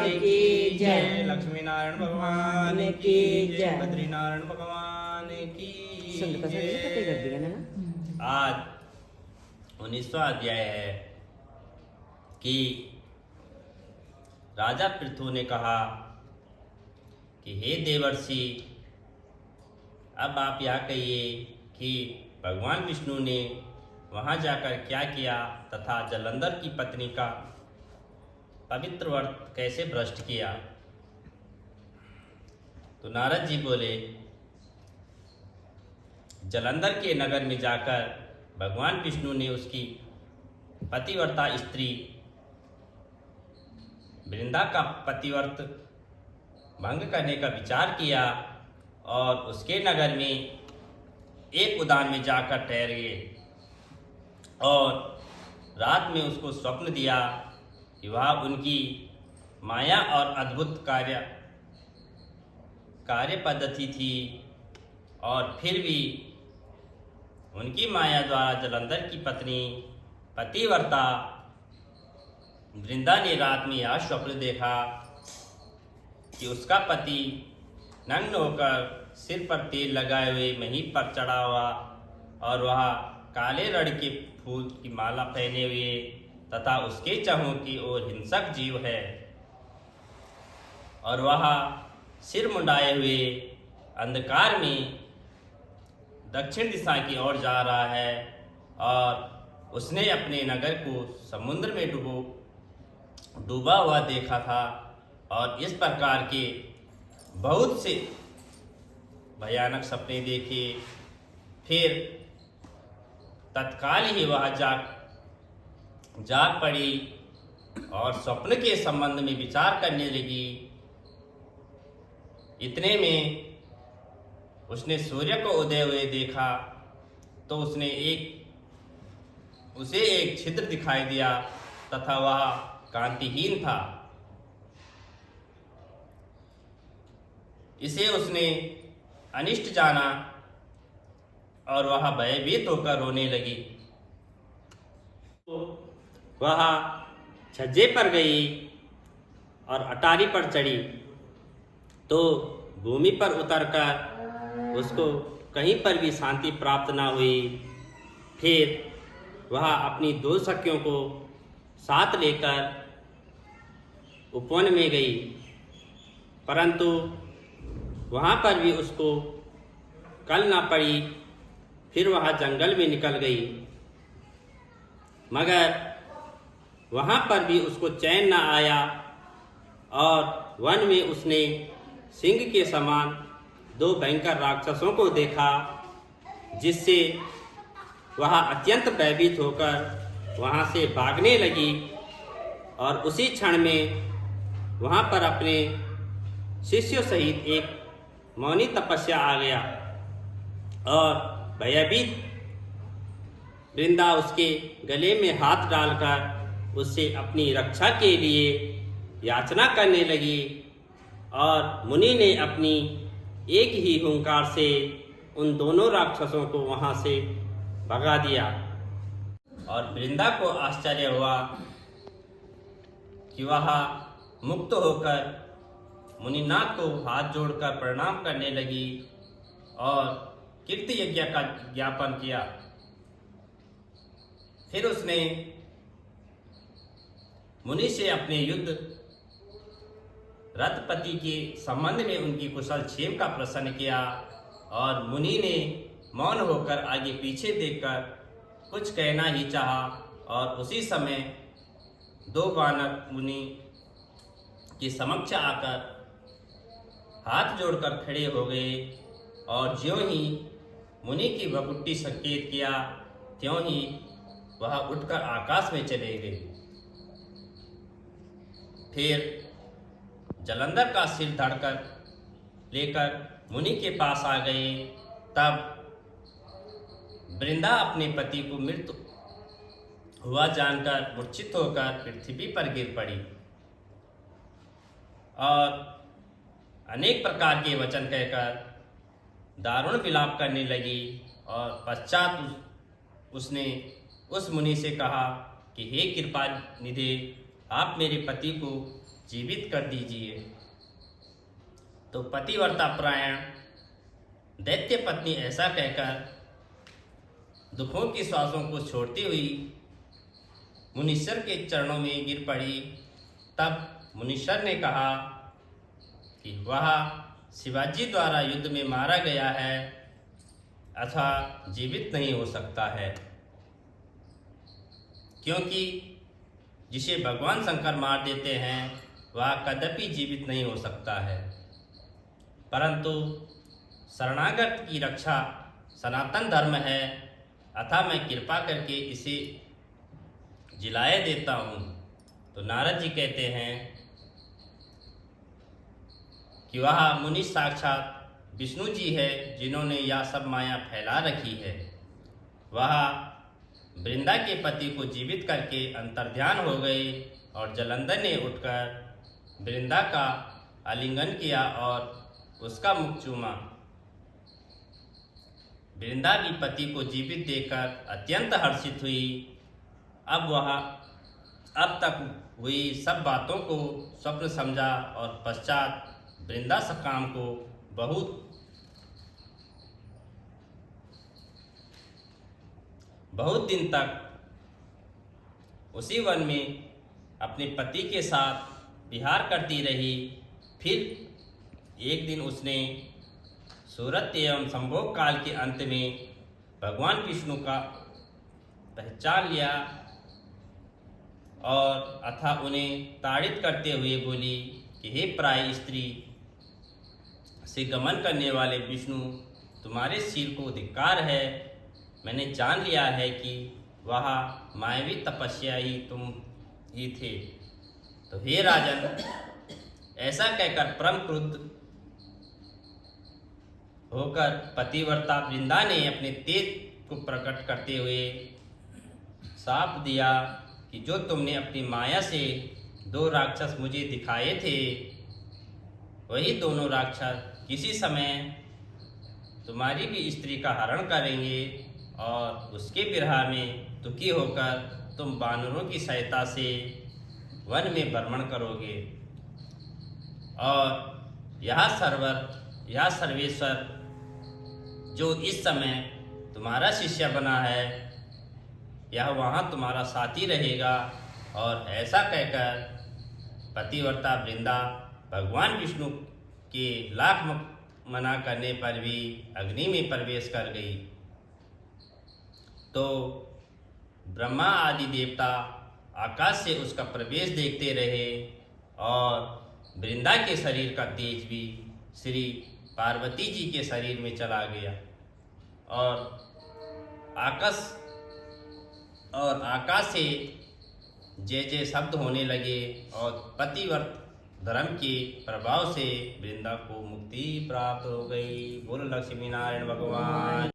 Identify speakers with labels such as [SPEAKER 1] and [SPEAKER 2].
[SPEAKER 1] की जय।
[SPEAKER 2] लक्ष्मी नारायण भगवान की जय। बद्री नारायण भगवान की जय। आज 19वां अध्याय है कि राजा पृथु ने कहा कि हे देवर्षि, अब आप यह कहिए कि भगवान विष्णु ने वहां जाकर क्या किया तथा जलंधर की पत्नी का पवित्र व्रत कैसे भ्रष्ट किया। तो नारद जी बोले, जलंधर के नगर में जाकर भगवान विष्णु ने उसकी पतिव्रता स्त्री वृंदा का पतिव्रत भंग करने का विचार किया और उसके नगर में एक उद्यान में जाकर ठहर गए और रात में उसको स्वप्न दिया कि वह उनकी माया और अद्भुत कार्य पद्धति थी और फिर भी उनकी माया द्वारा जलंधर की पत्नी पतिव्रता वृंदा ने रात में यह स्वप्न देखा कि उसका पति नग्न होकर सिर पर तेल लगाए हुए मही पर चढ़ा हुआ और वह काले रण के फूल की माला पहने हुए तथा उसके चहों की ओर हिंसक जीव है और वह सिर मुंडाए हुए अंधकार में दक्षिण दिशा की ओर जा रहा है और उसने अपने नगर को समुद्र में डूबा हुआ देखा था और इस प्रकार के बहुत से भयानक सपने देखे। फिर तत्काल ही वह जाग पड़ी और स्वप्न के संबंध में विचार करने लगी। इतने में उसने सूर्य को उदय हुए देखा तो उसे एक छिद्र दिखाई दिया तथा वह कांतिहीन था। इसे उसने अनिष्ट जाना और वह भयभीत होकर रोने लगी। वह छज्जे पर गई और अटारी पर चढ़ी तो भूमि पर उतरकर उसको कहीं पर भी शांति प्राप्त न हुई। फिर वह अपनी 2 सखियों को साथ लेकर उपवन में गई, परंतु वहाँ पर भी उसको कल न पड़ी। फिर वह जंगल में निकल गई, मगर वहाँ पर भी उसको चैन न आया और वन में उसने सिंह के समान 2 भयंकर राक्षसों को देखा, जिससे वह अत्यंत भयभीत होकर वहाँ से भागने लगी और उसी क्षण में वहाँ पर अपने शिष्यों सहित एक मौनी तपस्या आ गया और भयभीत वृंदा उसके गले में हाथ डालकर उससे अपनी रक्षा के लिए याचना करने लगी और मुनि ने अपनी एक ही हुंकार से उन दोनों राक्षसों को वहां से भगा दिया। और वृंदा को आश्चर्य हुआ कि वह मुक्त होकर मुनिनाथ को हाथ जोड़कर प्रणाम करने लगी और कीर्ति यज्ञ का ज्ञापन किया। फिर उसने मुनि से अपने युद्ध रथपति के संबंध में उनकी कुशल क्षेम का प्रश्न किया और मुनि ने मौन होकर आगे पीछे देखकर कुछ कहना ही चाहा और उसी समय 2 वानर मुनि के समक्ष आकर हाथ जोड़कर खड़े हो गए और ज्यों ही मुनि की भकुट्टी संकेत किया त्यों ही वह उठकर आकाश में चले गए। फिर जलंधर का सिर धड़कर लेकर मुनि के पास आ गए। तब वृंदा अपने पति को मृत हुआ जानकर मूर्छित होकर पृथ्वी पर गिर पड़ी और अनेक प्रकार के वचन कहकर दारुण विलाप करने लगी और पश्चात उसने उस मुनि से कहा कि हे कृपा निधे, आप मेरे पति को जीवित कर दीजिए। तो पतिव्रता परायण दैत्य पत्नी ऐसा कहकर दुखों की श्वासों को छोड़ती हुई मुनीश्वर के चरणों में गिर पड़ी। तब मुनीश्वर ने कहा कि वह शिवाजी द्वारा युद्ध में मारा गया है अथवा जीवित नहीं हो सकता है, क्योंकि जिसे भगवान शंकर मार देते हैं वह कदापि जीवित नहीं हो सकता है। परंतु शरणागत की रक्षा सनातन धर्म है, अतः मैं कृपा करके इसे जिलाए देता हूँ। तो नारद जी कहते हैं कि वह मुनि साक्षात विष्णु जी है, जिन्होंने यह सब माया फैला रखी है। वह वृंदा के पति को जीवित करके अंतर्ध्यान हो गए और जलंधर ने उठकर वृंदा का आलिंगन किया और उसका मुख चूमा। वृंदा भी पति को जीवित देखकर अत्यंत हर्षित हुई। अब तक हुई सब बातों को स्वप्न समझा और पश्चात वृंदा सकाम को बहुत दिन तक उसी वन में अपने पति के साथ विहार करती रही। फिर एक दिन उसने सूरत एवं संभोग काल के अंत में भगवान विष्णु का पहचान लिया और अतः उन्हें ताड़ित करते हुए बोली कि हे प्राय स्त्री से गमन करने वाले विष्णु, तुम्हारे सिर को धिक्कार है। मैंने जान लिया है कि वह मायावी तपस्या ही तुम ही थे। तो हे राजन, ऐसा कहकर परम क्रुद्ध होकर पतिव्रता वृंदा ने अपने तेज को प्रकट करते हुए शाप दिया कि जो तुमने अपनी माया से 2 राक्षस मुझे दिखाए थे, वही दोनों राक्षस किसी समय तुम्हारी भी स्त्री का हरण करेंगे और उसके विरह में दुखी होकर तुम वानरों की सहायता से वन में भ्रमण करोगे और यह सर्वेश्वर जो इस समय तुम्हारा शिष्य बना है, यह वहाँ तुम्हारा साथी रहेगा। और ऐसा कहकर पतिव्रता वृंदा भगवान विष्णु के लाख मना करने पर भी अग्नि में प्रवेश कर गई। तो ब्रह्मा आदि देवता आकाश से उसका प्रवेश देखते रहे और वृंदा के शरीर का तेज भी श्री पार्वती जी के शरीर में चला गया और आकाश से जय जय शब्द होने लगे और पतिव्रत धर्म के प्रभाव से वृंदा को मुक्ति प्राप्त हो गई। बोल लक्ष्मी नारायण भगवान।